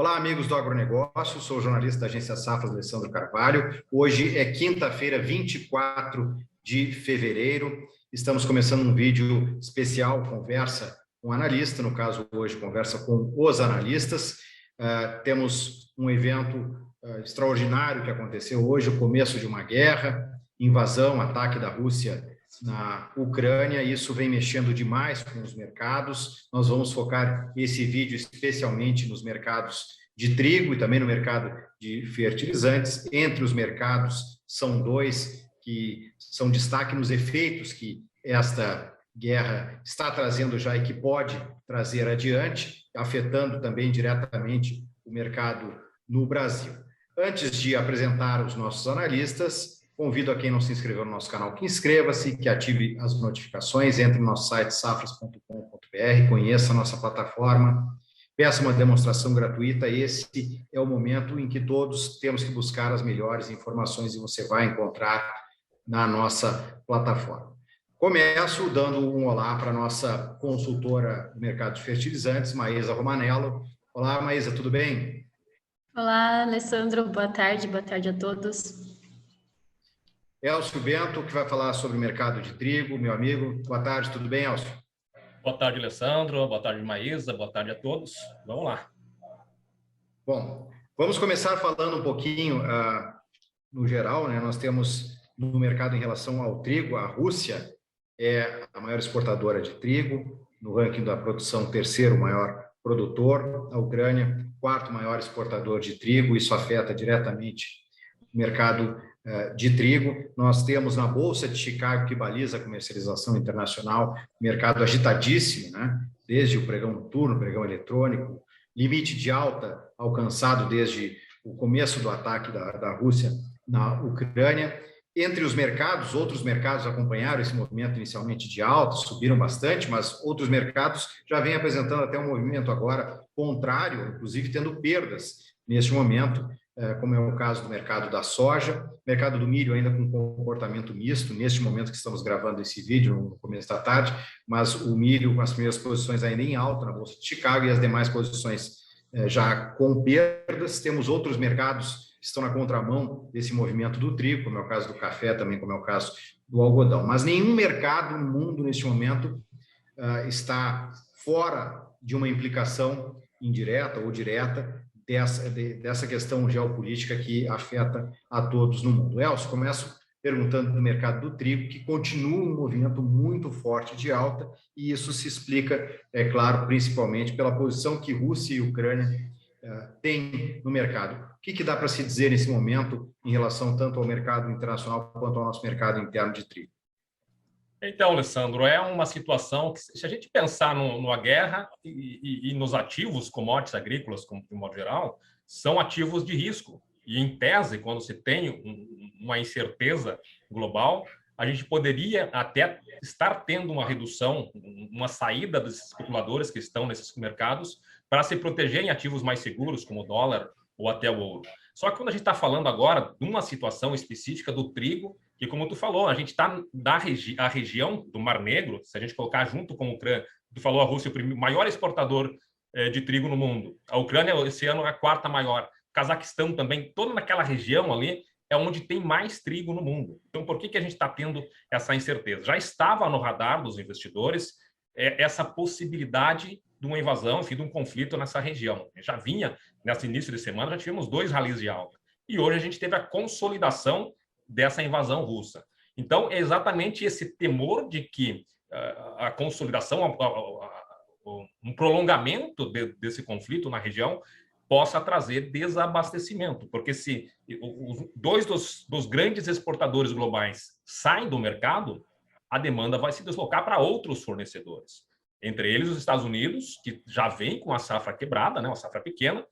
Olá, amigos do agronegócio, sou o jornalista da agência Safras, Alessandro Carvalho. Hoje é quinta-feira, 24 de fevereiro. Estamos começando um vídeo especial, conversa com analista, no caso hoje, conversa com os analistas. Temos um evento extraordinário que aconteceu hoje, o começo de uma guerra, invasão, ataque da Rússia na Ucrânia. Isso vem mexendo demais com os mercados. Nós vamos focar esse vídeo especialmente nos mercados de trigo e também no mercado de fertilizantes. Entre os mercados, são dois que são destaque nos efeitos que esta guerra está trazendo já e que pode trazer adiante, afetando também diretamente o mercado no Brasil. Antes de apresentar os nossos analistas, convido a quem não se inscreveu no nosso canal que inscreva-se, que ative as notificações, entre no nosso site safras.com.br, conheça a nossa plataforma, peça uma demonstração gratuita. Esse é o momento em que todos temos que buscar as melhores informações e você vai encontrar na nossa plataforma. Começo dando um olá para a nossa consultora do mercado de fertilizantes, Maísa Romanello. Olá, Maísa, tudo bem? Olá, Alessandro, boa tarde a todos. Elcio Bento, que vai falar sobre o mercado de trigo, meu amigo. Boa tarde, tudo bem, Elcio? Boa tarde, Alessandro. Boa tarde, Maísa. Boa tarde a todos. Vamos lá. Bom, vamos começar falando um pouquinho, no geral, né? Nós temos no mercado em relação ao trigo, a Rússia é a maior exportadora de trigo, no ranking da produção, terceiro maior produtor, a Ucrânia, quarto maior exportador de trigo. Isso afeta diretamente o mercado de trigo. Nós temos na Bolsa de Chicago, que baliza a comercialização internacional, mercado agitadíssimo, né? Desde o pregão noturno, pregão eletrônico, limite de alta alcançado desde o começo do ataque da Rússia na Ucrânia. Entre os mercados, outros mercados acompanharam esse movimento inicialmente de alta, subiram bastante, mas outros mercados já vêm apresentando até um movimento agora contrário, inclusive tendo perdas neste momento, como é o caso do mercado da soja, mercado do milho ainda com comportamento misto, neste momento que estamos gravando esse vídeo, no começo da tarde, mas o milho com as primeiras posições ainda em alta na Bolsa de Chicago e as demais posições já com perdas. Temos outros mercados que estão na contramão desse movimento do trigo, como é o caso do café, também como é o caso do algodão. Mas nenhum mercado no mundo, neste momento, está fora de uma implicação indireta ou direta dessa questão geopolítica que afeta a todos no mundo. Elcio, começo perguntando do mercado do trigo, que continua um movimento muito forte de alta, e isso se explica, é claro, principalmente pela posição que Rússia e Ucrânia têm no mercado. O que dá para se dizer nesse momento em relação tanto ao mercado internacional quanto ao nosso mercado interno de trigo? Então, Alessandro, é uma situação que, se a gente pensar numa guerra e nos ativos, commodities agrícolas, como de modo geral, são ativos de risco. E, em tese, quando se tem uma incerteza global, a gente poderia até estar tendo uma redução, uma saída dos especuladores que estão nesses mercados para se proteger em ativos mais seguros, como o dólar ou até o ouro. Só que quando a gente está falando agora de uma situação específica do trigo, que, como tu falou, a gente está a região do Mar Negro, se a gente colocar junto com a Ucrânia, tu falou a Rússia, o maior exportador de trigo no mundo. A Ucrânia, esse ano, é a quarta maior. Cazaquistão também, toda naquela região ali, é onde tem mais trigo no mundo. Então, por que a gente está tendo essa incerteza? Já estava no radar dos investidores essa possibilidade de uma invasão, enfim, de um conflito nessa região. Já vinha, nesse início de semana, já tivemos 2 ralis de alta. E hoje a gente teve a consolidação dessa invasão russa. Então, é exatamente esse temor de que a consolidação, um prolongamento desse conflito na região possa trazer desabastecimento, porque se dois dos grandes exportadores globais saem do mercado, a demanda vai se deslocar para outros fornecedores. Entre eles, os Estados Unidos, que já vem com a safra quebrada, né, uma safra pequena,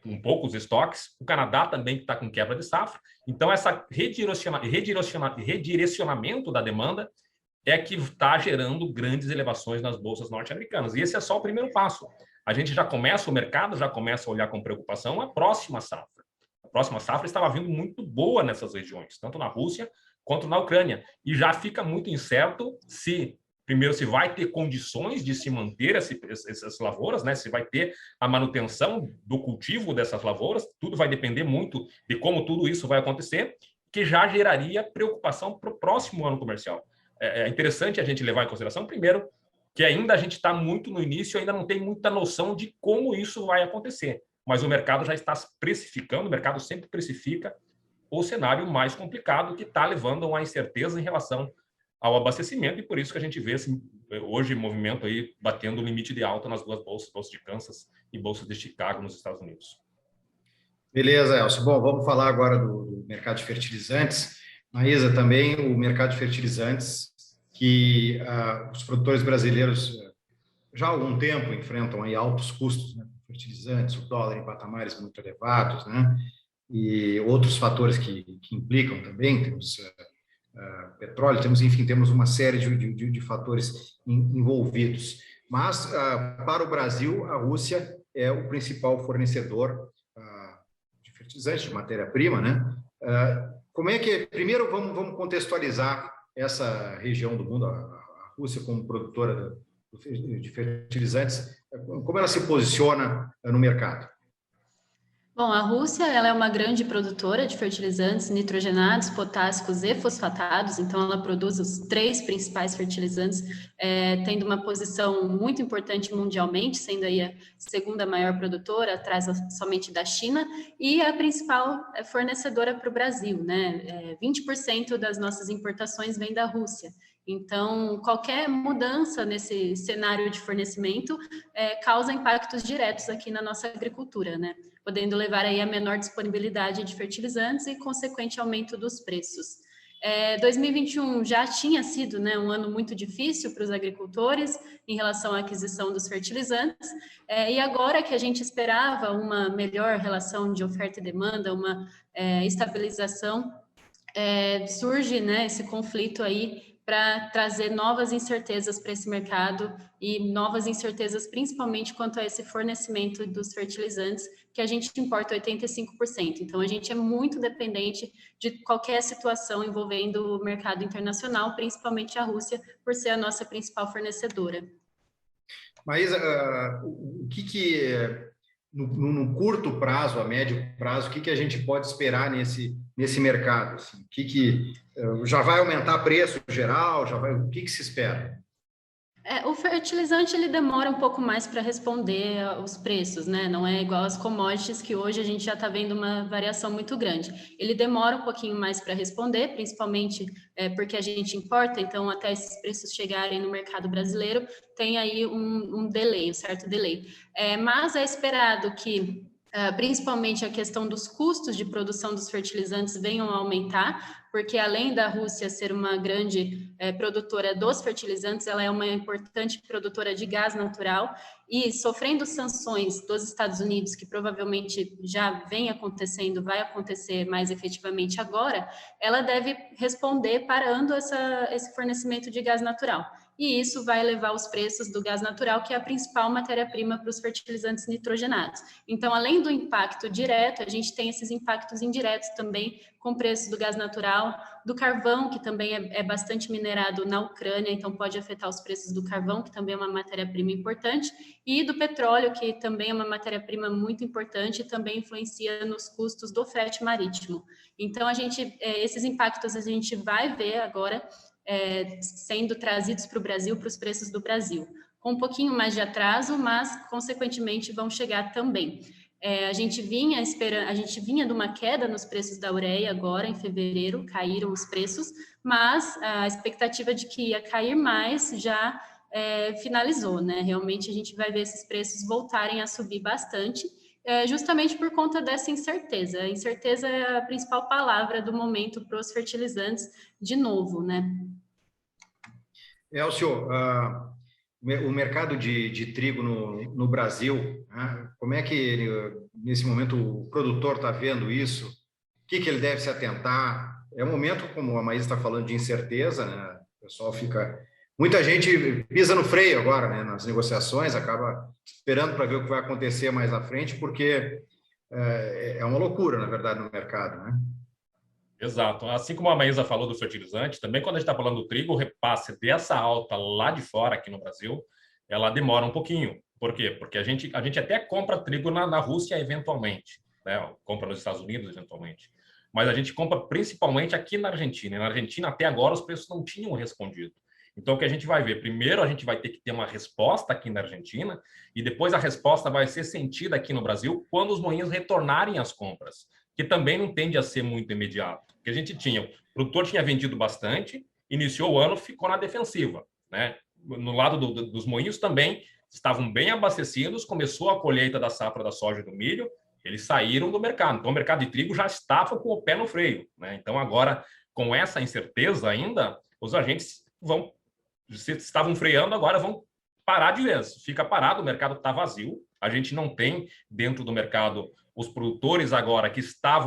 com poucos estoques. O Canadá também está com quebra de safra. Então, essa redirecionamento da demanda é que está gerando grandes elevações nas bolsas norte-americanas. E esse é só o primeiro passo. A gente já começa, o mercado já começa a olhar com preocupação a próxima safra. A próxima safra estava vindo muito boa nessas regiões, tanto na Rússia quanto na Ucrânia. E já fica muito incerto se primeiro, se vai ter condições de se manter essas lavouras, né? Se vai ter a manutenção do cultivo dessas lavouras, tudo vai depender muito de como tudo isso vai acontecer, que já geraria preocupação para o próximo ano comercial. É interessante a gente levar em consideração, primeiro, que ainda a gente está muito no início, ainda não tem muita noção de como isso vai acontecer, mas o mercado já está precificando, o mercado sempre precifica o cenário mais complicado, que está levando a uma incerteza em relação ao abastecimento, e por isso que a gente vê hoje movimento aí batendo o limite de alta nas duas bolsas, bolsa de Kansas e bolsa de Chicago, nos Estados Unidos. Beleza, Elcio. Bom, vamos falar agora do mercado de fertilizantes. Maísa, também o mercado de fertilizantes, que os produtores brasileiros já há algum tempo enfrentam aí altos custos, né, fertilizantes, o dólar em patamares muito elevados, né, e outros fatores que implicam também, temos petróleo, enfim, temos uma série de fatores envolvidos. Mas, para o Brasil, a Rússia é o principal fornecedor de fertilizantes, de matéria-prima, né? Como é que, primeiro, vamos contextualizar essa região do mundo, a Rússia como produtora de fertilizantes, como ela se posiciona no mercado? Bom, a Rússia ela é uma grande produtora de fertilizantes nitrogenados, potássicos e fosfatados, então ela produz os 3 principais fertilizantes, tendo uma posição muito importante mundialmente, sendo aí a segunda maior produtora, atrás somente da China, e a principal fornecedora para o Brasil, né? 20% das nossas importações vem da Rússia. Então, qualquer mudança nesse cenário de fornecimento causa impactos diretos aqui na nossa agricultura, né? Podendo levar aí a menor disponibilidade de fertilizantes e consequente aumento dos preços. 2021 já tinha sido, né, um ano muito difícil para os agricultores em relação à aquisição dos fertilizantes, e agora que a gente esperava uma melhor relação de oferta e demanda, uma estabilização, surge, né, esse conflito aí para trazer novas incertezas para esse mercado e novas incertezas principalmente quanto a esse fornecimento dos fertilizantes, que a gente importa 85%. Então, a gente é muito dependente de qualquer situação envolvendo o mercado internacional, principalmente a Rússia, por ser a nossa principal fornecedora. Maísa, o que no curto prazo, a médio prazo, o que a gente pode esperar nesse mercado? Assim? O que já vai aumentar preço geral? O que se espera? O fertilizante ele demora um pouco mais para responder os preços, né? Não é igual as commodities, que hoje a gente já está vendo uma variação muito grande. Ele demora um pouquinho mais para responder, principalmente porque a gente importa, então até esses preços chegarem no mercado brasileiro, tem aí um delay, um certo delay. Mas é esperado que principalmente a questão dos custos de produção dos fertilizantes venham a aumentar, porque além da Rússia ser uma grande produtora dos fertilizantes, ela é uma importante produtora de gás natural e sofrendo sanções dos Estados Unidos, que provavelmente já vem acontecendo, vai acontecer mais efetivamente agora, ela deve responder parando esse fornecimento de gás natural. E isso vai elevar os preços do gás natural, que é a principal matéria-prima para os fertilizantes nitrogenados. Então, além do impacto direto, a gente tem esses impactos indiretos também, com o preço do gás natural, do carvão, que também é bastante minerado na Ucrânia, então pode afetar os preços do carvão, que também é uma matéria-prima importante, e do petróleo, que também é uma matéria-prima muito importante e também influencia nos custos do frete marítimo. Então, esses impactos a gente vai ver agora sendo trazidos para o Brasil, para os preços do Brasil, com um pouquinho mais de atraso, mas consequentemente vão chegar também. A gente vinha de uma queda nos preços da ureia agora em fevereiro, caíram os preços, mas a expectativa de que ia cair mais já finalizou, né? Realmente a gente vai ver esses preços voltarem a subir bastante, justamente por conta dessa incerteza. A incerteza é a principal palavra do momento para os fertilizantes, de novo, né? Elcio, o mercado de trigo no Brasil, né? Como é que nesse momento o produtor está vendo isso? O que ele deve se atentar? É um momento, como a Maísa está falando, de incerteza, né? O pessoal muita gente pisa no freio agora, né? Nas negociações, acaba esperando para ver o que vai acontecer mais à frente, porque é uma loucura, na verdade, no mercado, né? Exato. Assim como a Maísa falou do fertilizante, também quando a gente está falando do trigo, o repasse dessa alta lá de fora, aqui no Brasil, ela demora um pouquinho. Por quê? Porque a gente até compra trigo na Rússia eventualmente, né? Compra nos Estados Unidos eventualmente. Mas a gente compra principalmente aqui na Argentina. E na Argentina, até agora, os preços não tinham respondido. Então, o que a gente vai ver? Primeiro, a gente vai ter que ter uma resposta aqui na Argentina, e depois a resposta vai ser sentida aqui no Brasil quando os moinhos retornarem às compras, que também não tende a ser muito imediato. Porque a gente tinha, o produtor tinha vendido bastante, iniciou o ano, ficou na defensiva, né? No lado dos moinhos também estavam bem abastecidos, começou a colheita da safra da soja e do milho, eles saíram do mercado. Então, o mercado de trigo já estava com o pé no freio, né? Então, agora, com essa incerteza ainda, os agentes estavam freando, agora vão parar de vez. Fica parado, o mercado está vazio. A gente não tem dentro do mercado os produtores agora que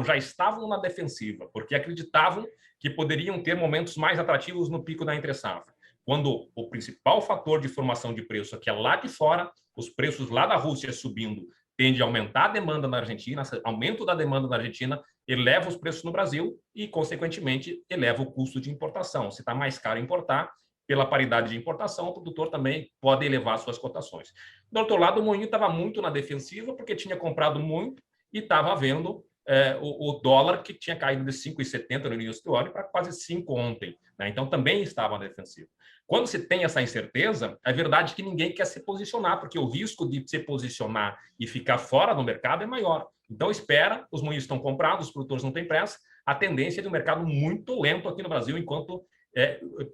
já estavam na defensiva, porque acreditavam que poderiam ter momentos mais atrativos no pico da entre-safra. Quando o principal fator de formação de preço, que é lá de fora, os preços lá da Rússia subindo, tende a aumentar a demanda na Argentina, aumento da demanda na Argentina eleva os preços no Brasil e, consequentemente, eleva o custo de importação. Se está mais caro importar, pela paridade de importação, o produtor também pode elevar suas cotações. Do outro lado, o moinho estava muito na defensiva, porque tinha comprado muito e estava vendo o dólar, que tinha caído de 5,70 no início do ano para quase 5 ontem, né? Então, também estava na defensiva. Quando se tem essa incerteza, é verdade que ninguém quer se posicionar, porque o risco de se posicionar e ficar fora do mercado é maior. Então, espera, os moinhos estão comprados, os produtores não têm pressa, a tendência é de um mercado muito lento aqui no Brasil, enquanto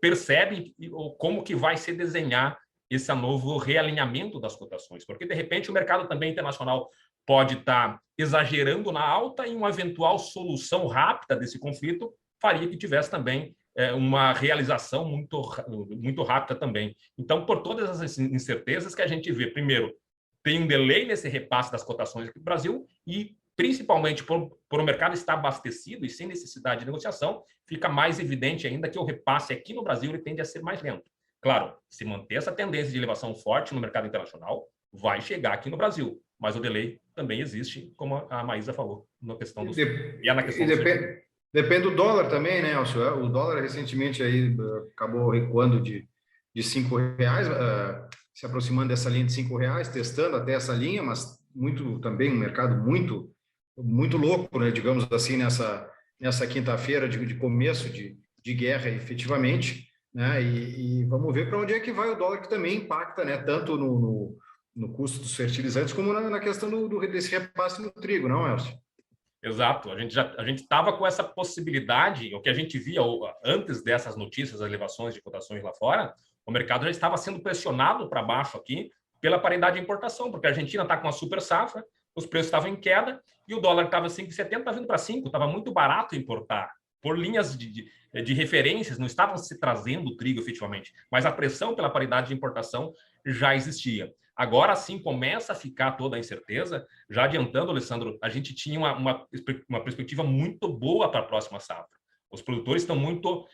percebe como que vai se desenhar esse novo realinhamento das cotações, porque, de repente, o mercado também internacional pode estar exagerando na alta e uma eventual solução rápida desse conflito faria que tivesse também uma realização muito rápida também. Então, por todas essas incertezas que a gente vê, primeiro, tem um delay nesse repasse das cotações aqui no Brasil e, principalmente por o mercado estar abastecido e sem necessidade de negociação, fica mais evidente ainda que o repasse aqui no Brasil ele tende a ser mais lento. Claro, se manter essa tendência de elevação forte no mercado internacional, vai chegar aqui no Brasil, mas o delay também existe, como a Maísa falou, na questão dos... Depende do dólar também, né, Elcio? O dólar recentemente aí acabou recuando de R$ 5, se aproximando dessa linha de R$ 5, testando até essa linha, mas também um mercado muito louco, né, digamos assim, nessa quinta-feira de começo de guerra, efetivamente, né, e vamos ver para onde é que vai o dólar, que também impacta, né, tanto no custo dos fertilizantes como na questão desse repasse no trigo, não, Elcio? Exato, a gente estava com essa possibilidade, o que a gente via antes dessas notícias, as elevações de cotações lá fora, o mercado já estava sendo pressionado para baixo aqui pela paridade de importação, porque a Argentina está com uma super safra, os preços estavam em queda e o dólar estava 5,70, está vindo para 5, estava muito barato importar. Por linhas de referências, não estavam se trazendo o trigo efetivamente, mas a pressão pela paridade de importação já existia. Agora sim começa a ficar toda a incerteza. Já adiantando, Alessandro, a gente tinha uma perspectiva muito boa para a próxima safra. Os produtores estão muito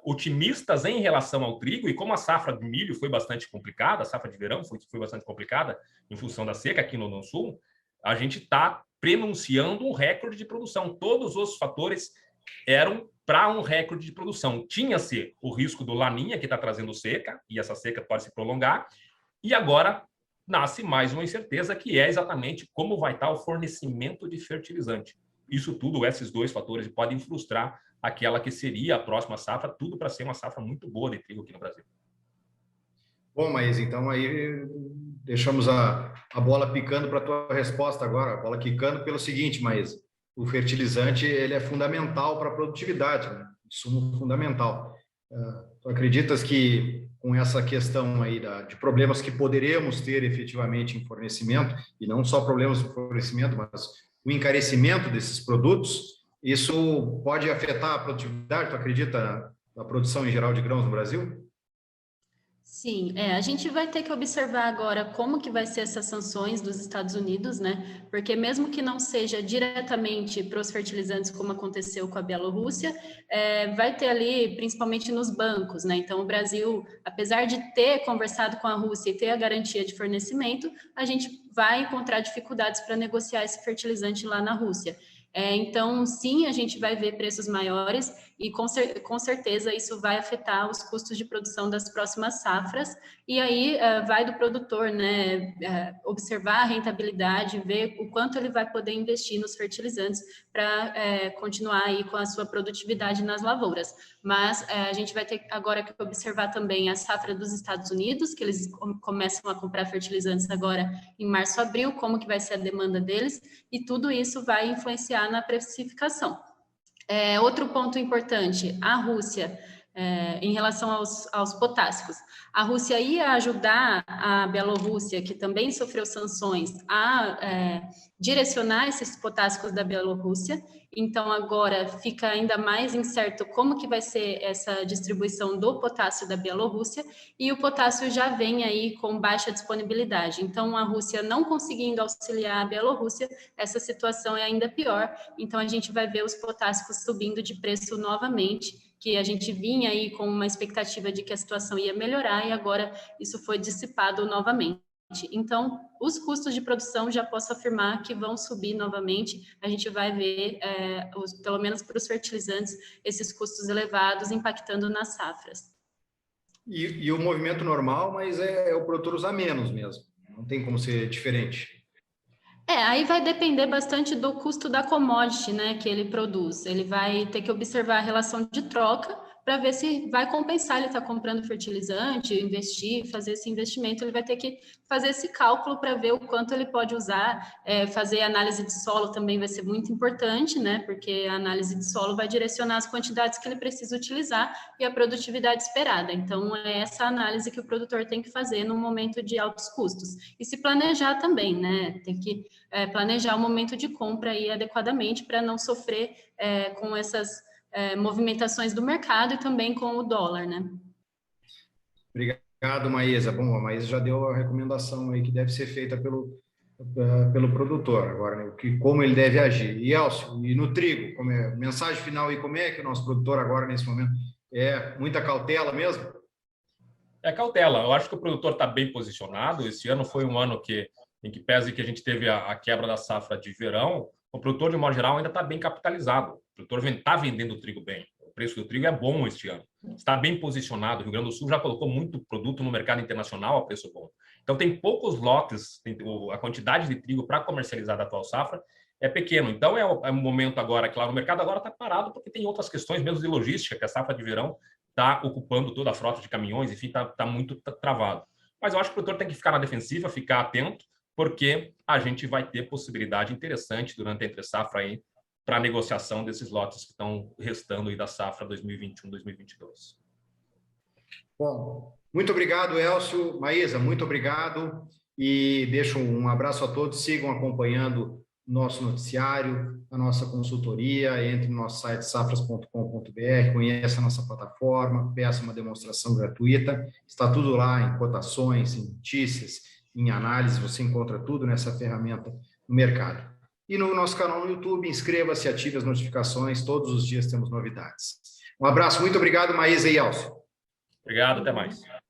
otimistas em relação ao trigo, e como a safra de milho foi bastante complicada, a safra de verão foi bastante complicada em função da seca aqui no sul, a gente está prenunciando um recorde de produção. Todos os fatores eram para um recorde de produção. Tinha-se o risco do Laninha, que está trazendo seca, e essa seca pode se prolongar, e agora nasce mais uma incerteza, que é exatamente como vai estar o fornecimento de fertilizante. Isso tudo, esses dois fatores, podem frustrar aquela que seria a próxima safra, tudo para ser uma safra muito boa de trigo aqui no Brasil. Bom, mas então aí deixamos a bola picando para a tua resposta agora, a bola quicando pelo seguinte, mas o fertilizante ele é fundamental para a produtividade, né? Insumo fundamental. Tu acreditas que com essa questão aí de problemas que poderemos ter efetivamente em fornecimento, e não só problemas de fornecimento, mas o encarecimento desses produtos, isso pode afetar a produtividade, tu acredita, na produção em geral de grãos no Brasil? Sim, a gente vai ter que observar agora como que vai ser essas sanções dos Estados Unidos, né? Porque mesmo que não seja diretamente para os fertilizantes, como aconteceu com a Bielorrússia, vai ter ali, principalmente nos bancos, né? Então, o Brasil, apesar de ter conversado com a Rússia e ter a garantia de fornecimento, a gente vai encontrar dificuldades para negociar esse fertilizante lá na Rússia. Então, sim, a gente vai ver preços maiores e com certeza isso vai afetar os custos de produção das próximas safras. E aí vai do produtor, né, observar a rentabilidade, ver o quanto ele vai poder investir nos fertilizantes para continuar aí com a sua produtividade nas lavouras. Mas a gente vai ter agora que observar também a safra dos Estados Unidos, que eles começam a comprar fertilizantes agora em março, abril, como que vai ser a demanda deles, e tudo isso vai influenciar na precificação. Outro ponto importante, a Rússia, em relação aos potássicos. A Rússia ia ajudar a Bielorrússia, que também sofreu sanções, a direcionar esses potássicos da Bielorrússia. Então, agora fica ainda mais incerto como que vai ser essa distribuição do potássio da Bielorrússia, e o potássio já vem aí com baixa disponibilidade. Então, a Rússia não conseguindo auxiliar a Bielorrússia, essa situação é ainda pior. Então, a gente vai ver os potássicos subindo de preço novamente, que a gente vinha aí com uma expectativa de que a situação ia melhorar e agora isso foi dissipado novamente. Então, os custos de produção já posso afirmar que vão subir novamente. A gente vai ver, pelo menos para os fertilizantes, esses custos elevados impactando nas safras. E o movimento normal, mas é o produtor usar menos mesmo. Não tem como ser diferente. Aí vai depender bastante do custo da commodity, né, que ele produz. Ele vai ter que observar a relação de troca para ver se vai compensar ele estar comprando fertilizante, investir, fazer esse investimento. Ele vai ter que fazer esse cálculo para ver o quanto ele pode usar. Fazer análise de solo também vai ser muito importante, né, porque a análise de solo vai direcionar as quantidades que ele precisa utilizar e a produtividade esperada. Então, é essa análise que o produtor tem que fazer no momento de altos custos. E se planejar também, né, tem que planejar o momento de compra aí adequadamente para não sofrer com essas movimentações do mercado e também com o dólar, né? Obrigado, Maísa. Bom, a Maísa já deu a recomendação aí que deve ser feita pelo produtor agora, né? Como ele deve agir. E Elcio, e no trigo, mensagem final aí, como é que o nosso produtor agora nesse momento muita cautela mesmo? Cautela. Eu acho que o produtor está bem posicionado. Esse ano foi um ano em que pese que a gente teve a quebra da safra de verão, o produtor, de modo geral, ainda está bem capitalizado. O produtor está vendendo o trigo bem. O preço do trigo é bom este ano. Está bem posicionado. O Rio Grande do Sul já colocou muito produto no mercado internacional a preço bom. Então, tem poucos lotes, a quantidade de trigo para comercializar da atual safra é pequeno. Então, é um momento agora, claro, o mercado agora está parado porque tem outras questões, mesmo de logística, que a safra de verão está ocupando toda a frota de caminhões, enfim, está muito travado. Mas eu acho que o produtor tem que ficar na defensiva, ficar atento, porque a gente vai ter possibilidade interessante durante a entre-safra aí para a negociação desses lotes que estão restando aí da safra 2021-2022. Bom, muito obrigado, Elcio. Maísa, muito obrigado. E deixo um abraço a todos. Sigam acompanhando nosso noticiário, a nossa consultoria. Entre no nosso site safras.com.br, conheça a nossa plataforma, peça uma demonstração gratuita. Está tudo lá em cotações, em notícias, em análise, você encontra tudo nessa ferramenta no mercado. E no nosso canal no YouTube, inscreva-se, ative as notificações, todos os dias temos novidades. Um abraço, muito obrigado, Maísa e Elcio. Obrigado, até mais.